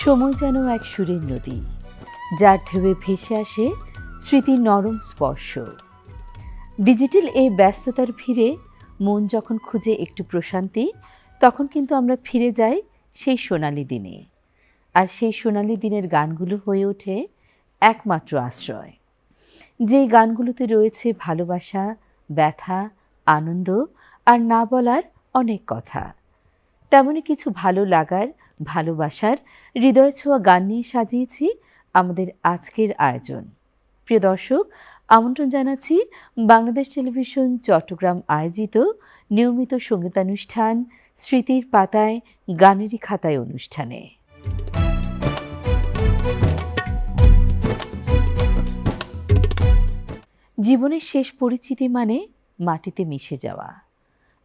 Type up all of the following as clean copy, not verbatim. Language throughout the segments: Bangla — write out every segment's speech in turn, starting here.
সময় যেন এক সুরের নদী, যার ঢেউয়ে ভেসে আসে স্মৃতির নরম স্পর্শ। ডিজিটাল এই ব্যস্ততার ভিড়ে মন যখন খুঁজে একটু প্রশান্তি, তখন কিন্তু আমরা ফিরে যাই সেই সোনালি দিনে। আর সেই সোনালি দিনের গানগুলো হয়ে ওঠে একমাত্র আশ্রয়। যেই গানগুলোতে রয়েছে ভালোবাসা, ব্যথা, আনন্দ আর না বলার অনেক কথা। তেমনই কিছু ভালো লাগার, ভালোবাসার, হৃদয় ছোঁয়া গান নিয়ে সাজিয়েছি আমাদের আজকের আয়োজন। প্রিয় দর্শক, আমন্ত্রণ জানাচ্ছি বাংলাদেশ টেলিভিশন চট্টগ্রাম আয়োজিত নিয়মিত সঙ্গীতানুষ্ঠান স্মৃতির পাতায় গানেরই খাতায় অনুষ্ঠানে। জীবনের শেষ পরিচিতি মানে মাটিতে মিশে যাওয়া,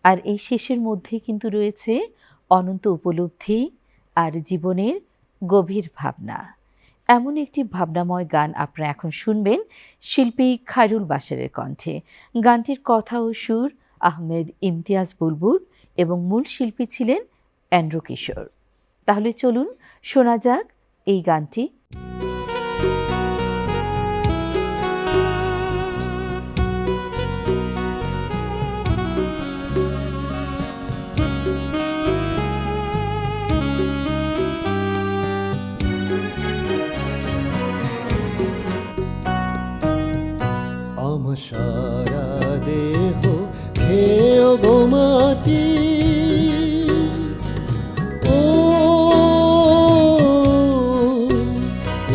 আর এই শেষের মধ্যেই কিন্তু রয়েছে অনন্ত উপলব্ধি আর জীবনের গভীর ভাবনা। এমন একটি ভাবনাময় গান আপনারা এখন শুনবেন শিল্পী খায়রুল বাশারের কণ্ঠে। গানটির কথা ও সুর আহমেদ ইমতিয়াজ বুলবুল এবং মূল শিল্পী ছিলেন এন্ড্রু কিশোর। তাহলে চলুন শোনা যাক এই গানটি। আমার সারা দেহ হেও গো মাটি, ও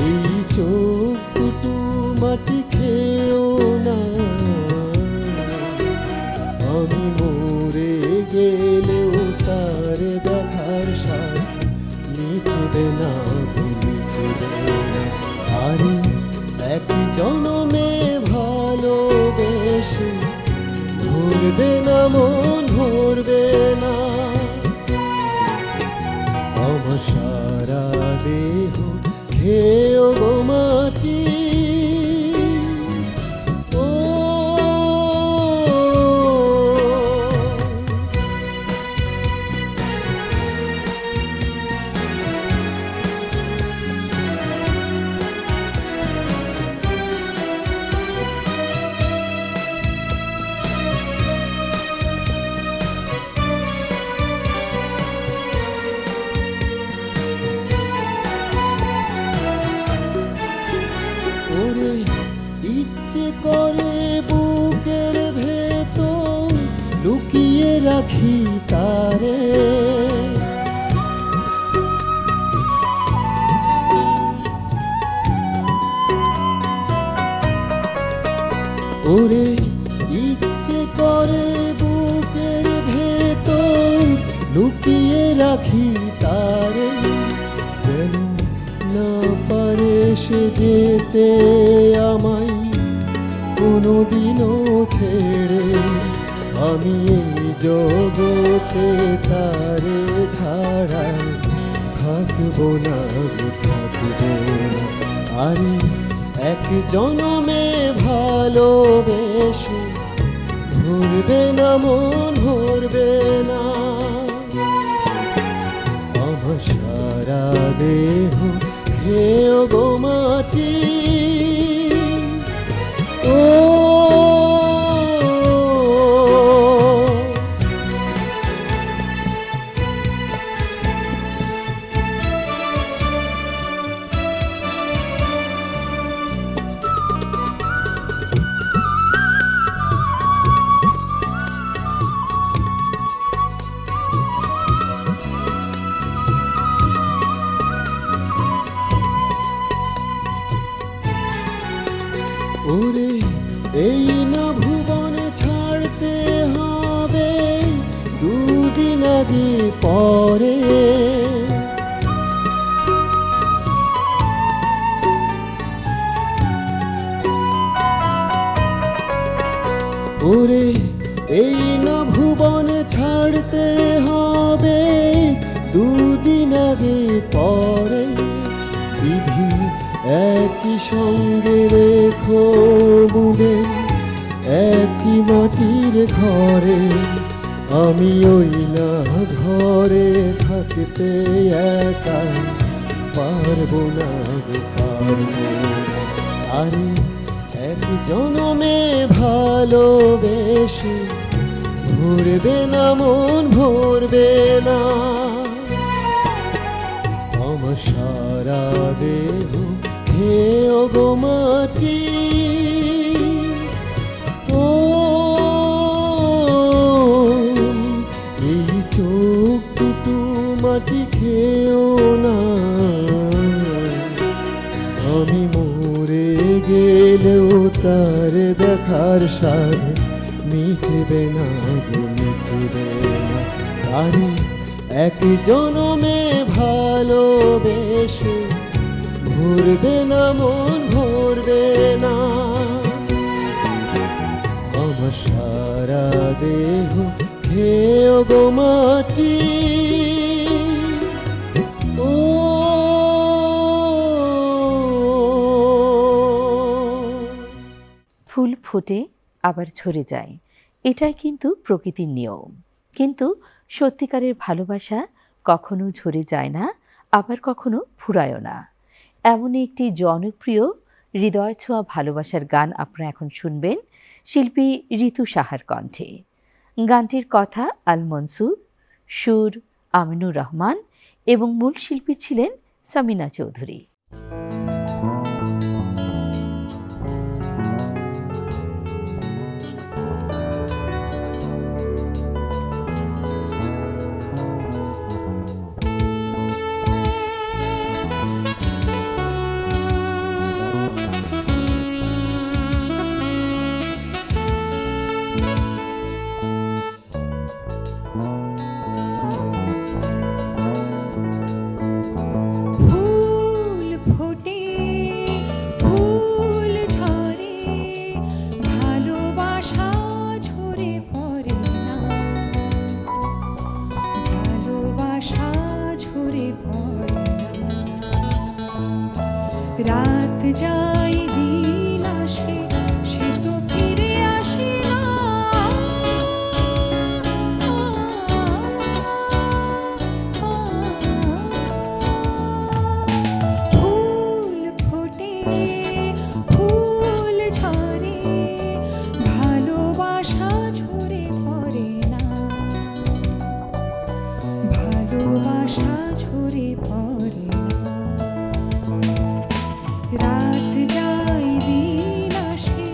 এই চোখ দুটো মাটি খেও না। আমি মরে গেলেও তার দেখার স্বাদ মিটবে না, মিটবে না। আরে এক জনমে ভালোবেসে ভরবে না মন, ভরবে না। আমার সারা দেহ খেয়েও গো মাটি, ও ওরে ইচ্ছে করে বুকের ভেতর লুকিয়ে রাখি তারে, ওরে ইচ্ছে করে বুকের ভেতর লুকিয়ে রাখি তারে, যেন না পারে সে যেতে আমায় কোনোদিনও ছেড়ে। আমি এই জগতে তারে ছাড়া থাকবো না, থাকবো না। আরে এক জনমে ভালোবেসে ভরবে না মন, ভরবে না। আমার সারা দেহ হেও গো মাটি, ও ওরে এই না ভুবন ছাড়তে হবে দুদিন আগে পরে, ওরে এই না ভুবন ছাড়তে হবে দুদিন আগে পরে। বিধি একই সঙ্গে রেখো বুবে একই মাটির ঘরে, আমি ওই না ঘরে থাকতে একা পারবো না গো পারবো না। আরে এক জনমে ভালোবেসে ভরবে না মন ভরবে না। আমার সারা দেহ হে ওগো মাটি, ও এই চোখ দুটো মাটি খেও না। আমি মরে গেলেও তার দেখার স্বাদ মিটবে না গো মিটবে না। আরে এক জনমে ভালোবেসে ভরবে না মন ভরবে না। আমার সারা দেহ হে ওগো মাটি, ও ফুল ফোটে আবার ঝরে যায়, এটাই কিন্তু প্রকৃতির নিয়ম। কিন্তু সত্যিকারের ভালোবাসা কখনো ঝরে যায় না, আবার কখনো ফুরায়ও না। এমনই একটি জনপ্রিয় হৃদয় ছোঁয়া ভালোবাসার গান আপনারা এখন শুনবেন শিল্পী ঋতু সাহার কণ্ঠে। গানটির কথা আল মনসুর, সুর আমিনুর রহমান এবং মূল শিল্পী ছিলেন সামিনা চৌধুরী। ফুল ফোটে ফুল ঝরে, ভালোবাসা ঝরে পড়ে না, ভালোবাসা ঝরে পড়ে না। রাত যায় দিন আসে, সে তো ফিরে আসে না। ফুল ফোটে ফুল ঝরে, ভালোবাসা ঝরে পড়ে না, ভালোবাসা ঝরে পড়ে না। রাত যায় দিন আসে,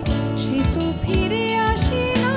সে তো ফিরে আসে না।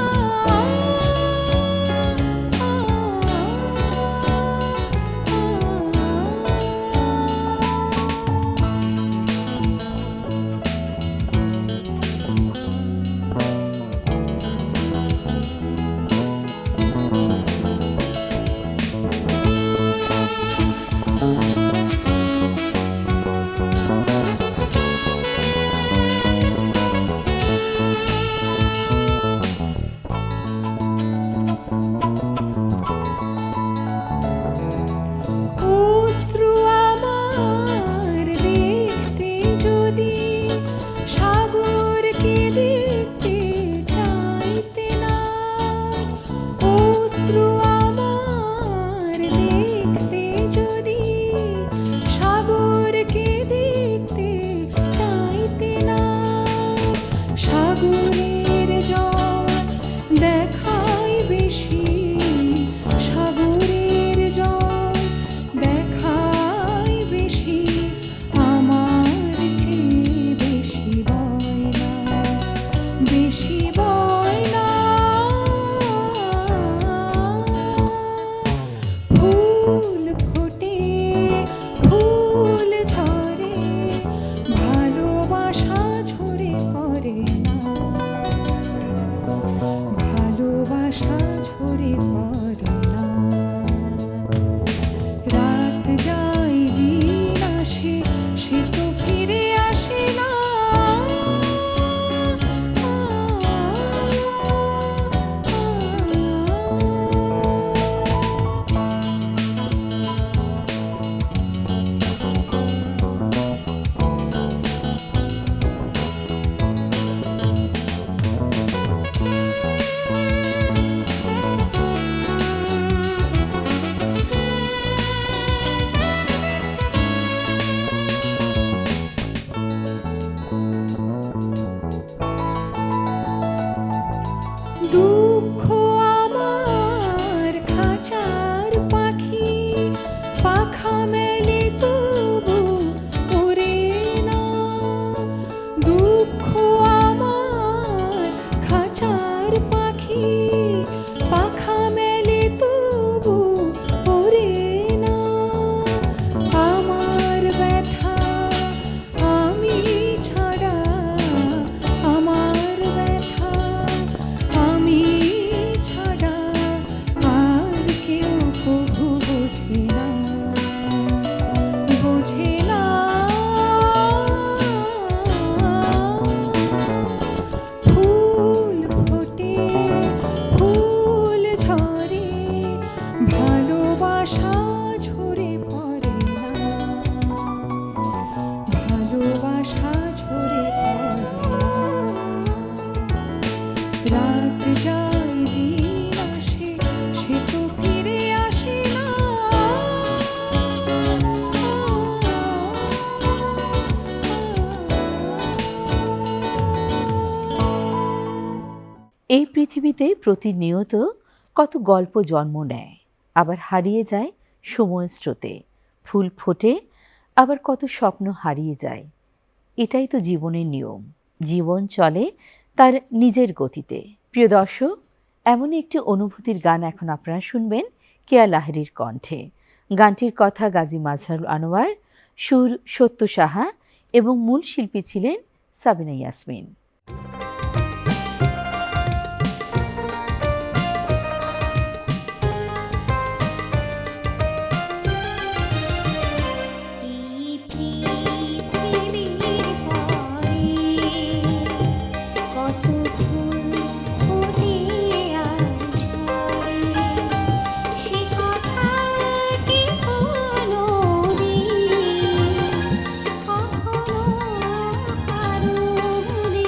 অশ্রু আমার দেখতে যদি সাগরকে দেখতে চাইতে না। অশ্রু আমার দেখতে যদি সাগরকে দেখতে চাইতে না। সাগরের জল দেখাই বেশি, সাগরের জল দেখাই বেশি, আমার চেয়ে বেশি বয় না, বেশি বয় না। ফুল ফোটে ফুল ঝরে, ভালোবাসা ঝরে পড়ে না, ভালোবাসা ঝরে পড়ে না। রাত যায় দিন আসে, সে তো ফিরে আসে না। রাত যায় দিন আসে সে তো ফিরে আসে না। এই পৃথিবীতে প্রতিনিয়ত কত গল্প জন্ম নেয়, আবার হারিয়ে যায় সময়ের স্রোতে। ফুল ফোটে, আবার কত স্বপ্ন হারিয়ে যায়। এটাই তো জীবনের নিয়ম। জীবন চলে তার নিজের গতিতে। প্রিয় দর্শক, এমন একটি অনুভূতির গান এখন আপনারা শুনবেন কেয়া লাহিড়ীর কণ্ঠে। গানটির কথা গাজী মাজহারুল আনোয়ার, সুর সত্য সাহা এবং মূল শিল্পী ছিলেন সাবিনা ইয়াসমিন। এই পৃথিবীর পরে কত ফুল ফোটে আর ঝরে, সে কথা কি কোনোদিন কখনো কারো মনে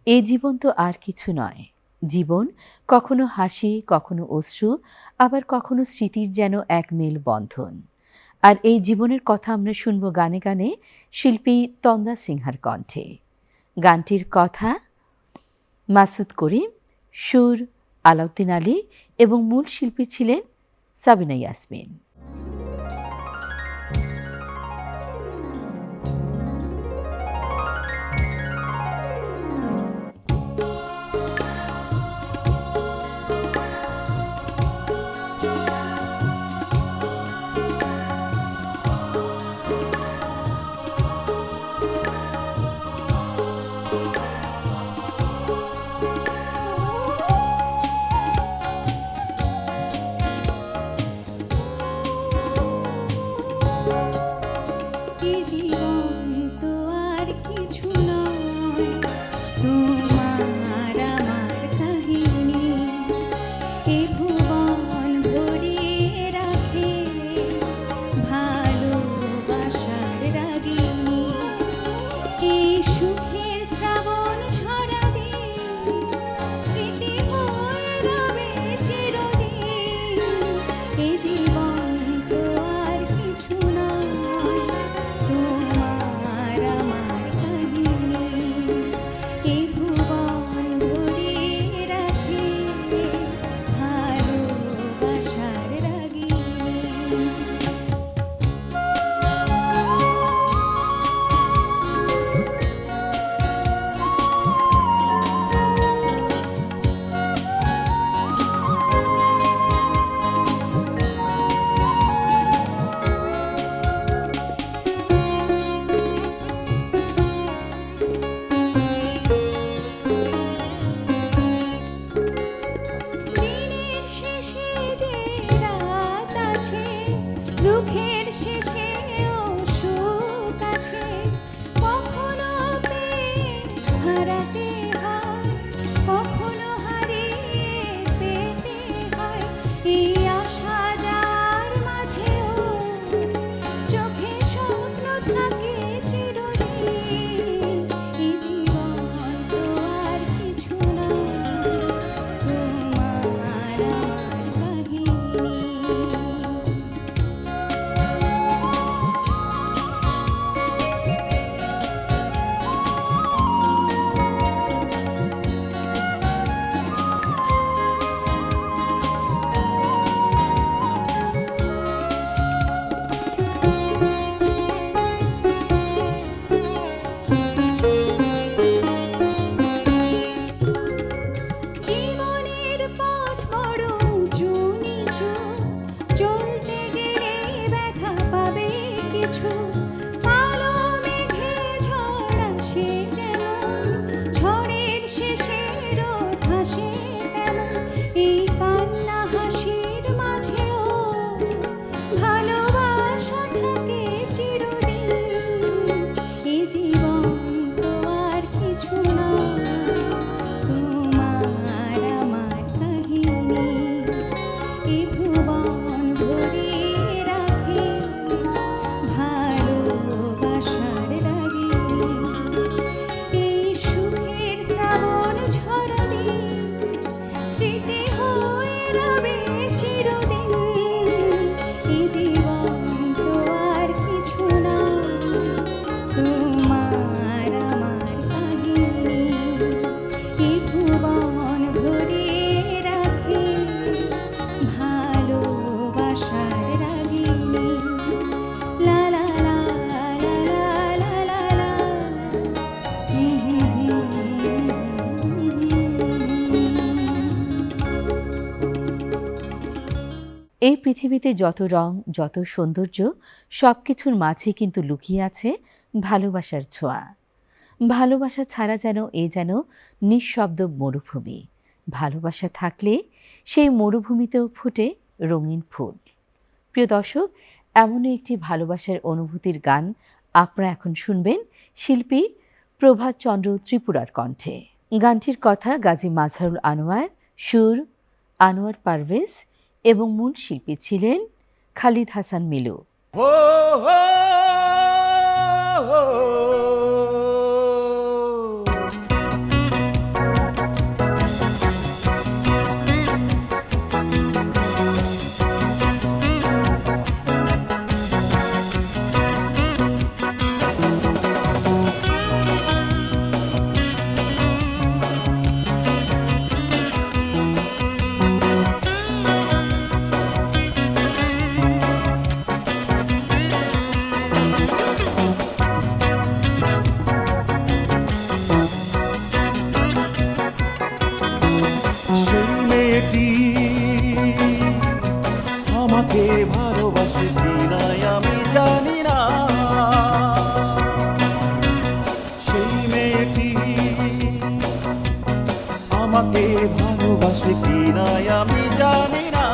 এ জীবন তো আর কিছু নয়। জীবন কখনো হাসি, কখনো অশ্রু, আবার কখনো স্মৃতির যেন এক মেলবন্ধন। আর এই জীবনের কথা আমরা শুনব গানে গানে শিল্পী তন্দা সিনহার কণ্ঠে। গানটির কথা মাসুদ করিম, সুর আলাউদ্দিন আলী এবং মূল শিল্পী ছিলেন সাবিনা ইয়াসমিন। এ জীবন তো আর কিছু নয়, তোমার আমার কাহিনী। এ ভুবন ভরিয়ে রাখে ভালোবাসার রাগিনী। এই সুখের শ্রাবণ ঝরা দিন স্মৃতি হয়ে রবে চিরদিন। এ জীবন তো আর কিছু নয়, তোমার আমার কাহিনী। এ ভুবন ভরিয়ে রাখে ভালোবাসার রাগিনী। দিনের শেষে যে রাত আছে, দুঃখের শেষেও সুখ আছে। কখনো পেয়ে হারাতে হয়, কখনো হারিয়ে পেতে হয়। এই আসা যাওয়ার মাঝেও চোখে স্বপ্ন থাকে চিরদিন। এ জীবন তো আর কিছু নয়, তোমার আমার কাহিনী। জীবনের পথ বড় উঁচু নিচু, চলতে গেলে ব্যথা পাবে কিছু। কালো মেঘে ঝড় আসে যেমন, ঝড়ের শেষে রোদ হাসে তেমন। এই কান্না হাসির মাঝেও ভালোবাসা থাকে চিরদিন। এ জীবন তো আর কিছু নয়, তোমার আমার কাহিনী। এ ভুবন ভরিয়ে রাখে ভালোবাসার রাগিনী। এই সুখের শ্রাবণ ঝরা দিন স্মৃতি হয়ে রবে চিরদিন। এ জীবন তো আর কিছু নয়, তোমার আমার কাহিনী। এ ভুবন ভরিয়ে রাখে ভালোবাসার রাগিনী। লা লা লা লা লা লা লা। এই পৃথিবীতে যত রং, যত সৌন্দর্য, সবকিছুর মাঝে কিন্তু লুকিয়ে আছে ভালোবাসার ছোঁয়া। ভালোবাসা ছাড়া যেন নিঃশব্দ মরুভূমি। ভালোবাসা থাকলে সেই মরুভূমিতেও ফোটে রঙিন ফুল। প্রিয় দর্শক, এমনই একটি ভালোবাসার অনুভূতির গান আপনারা এখন শুনবেন শিল্পী প্রভাত চন্দ্র ত্রিপুরার কণ্ঠে। গানটির কথা গাজী মাজহারুল আনোয়ার, সুর আনোয়ার পারভেজ এবং মূল শিল্পী ছিলেন খালিদ হাসান মিলু। হো হো হো ভালোবাসে কিনা আমি জানি না। সেই মেয়েটি আমাকে ভালোবাসে কিনা আমি জানি না।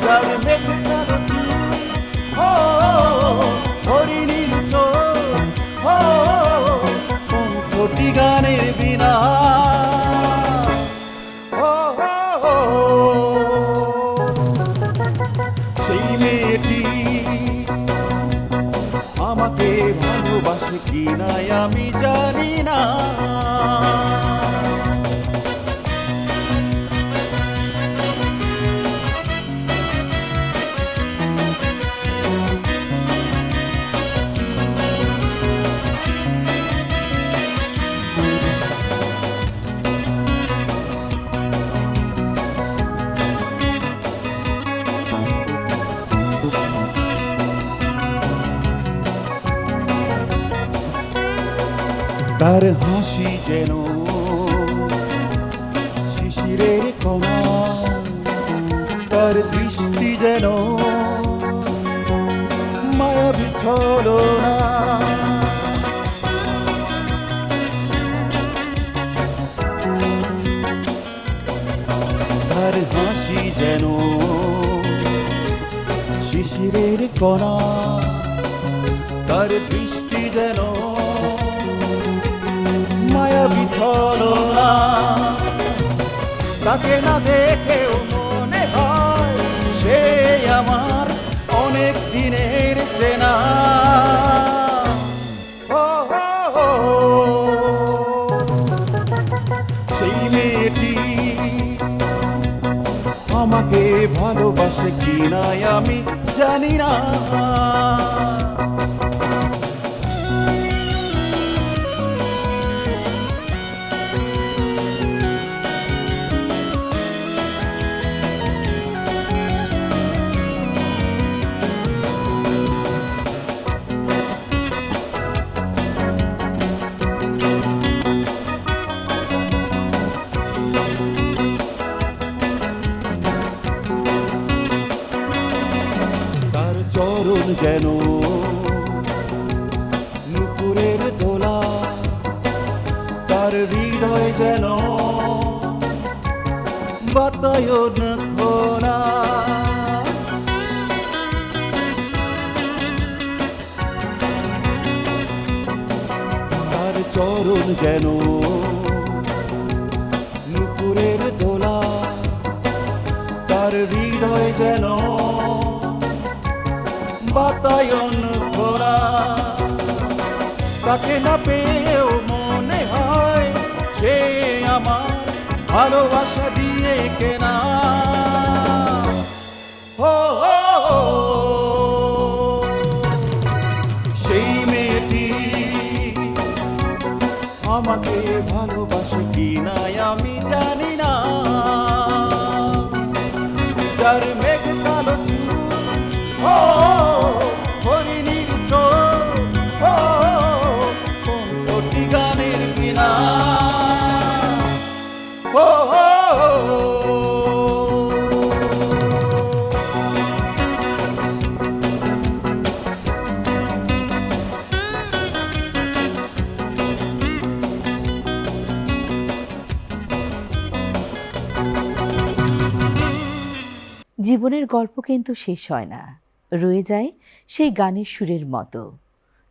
যার মেঘে কালো চুল, ও হরিণীর চোখ, ও কণ্ঠটি গানের বিনা। ও, ও, ও, সেই মেয়েটি আমাকে ভালোবাসে কিনা আমি জানি না। তার হাসি যেন শিশিরের কণা, তার দৃষ্টি যেন মায়াবী ছলনা। তার হাসি যেন শিশিরের কণা, তার দৃষ্টি যেন মায়াবী ছলনা। তাকে না দেখেও মনে হয় সে আমার অনেক দিনের চেনা। ও, ও, ও, সেই মেয়েটি আমাকে ভালোবাসে কিনা আমি জানি না। তার চরণ যেন নুপুরের দোলা, তার হৃদয় যেন বাতায়ন খোলা। তার চরণ যেন নুপুরের দোলা, তার হৃদয় যেন বাতায়ন খোলা। তাকে না পেয়েও মনে হয় সে আমার ভালোবাসা দিয়ে কেনা। ও, ও, ও, সেই মেয়েটি আমাকে ভালোবাসে কিনা আমি জানি না। যার মেঘ কালো চুল, ও হরিণীর চোখ, ও কণ্ঠটি গানের বিনা। ও, ও, ও, জীবনের গল্প কিন্তু শেষ হয় না, রয়ে যায় সেই গানের সুরের মতো,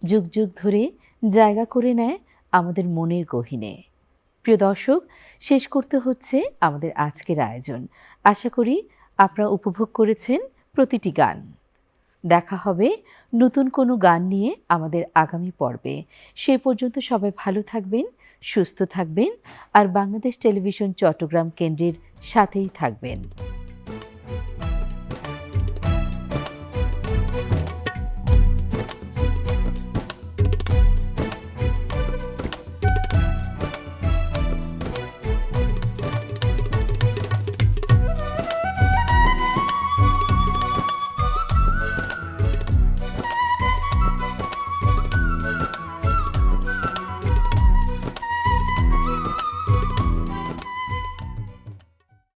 যুগ যুগ ধরে জায়গা করে নেয় আমাদের মনের গহীনে। প্রিয় দর্শক, শেষ করতে হচ্ছে আমাদের আজকের আয়োজন। আশা করি আপনারা উপভোগ করেছেন প্রতিটি গান। দেখা হবে নতুন কোনো গান নিয়ে আমাদের আগামী পর্বে। সে পর্যন্ত সবাই ভালো থাকবেন, সুস্থ থাকবেন আর বাংলাদেশ টেলিভিশন চট্টগ্রাম কেন্দ্রের সাথেই থাকবেন।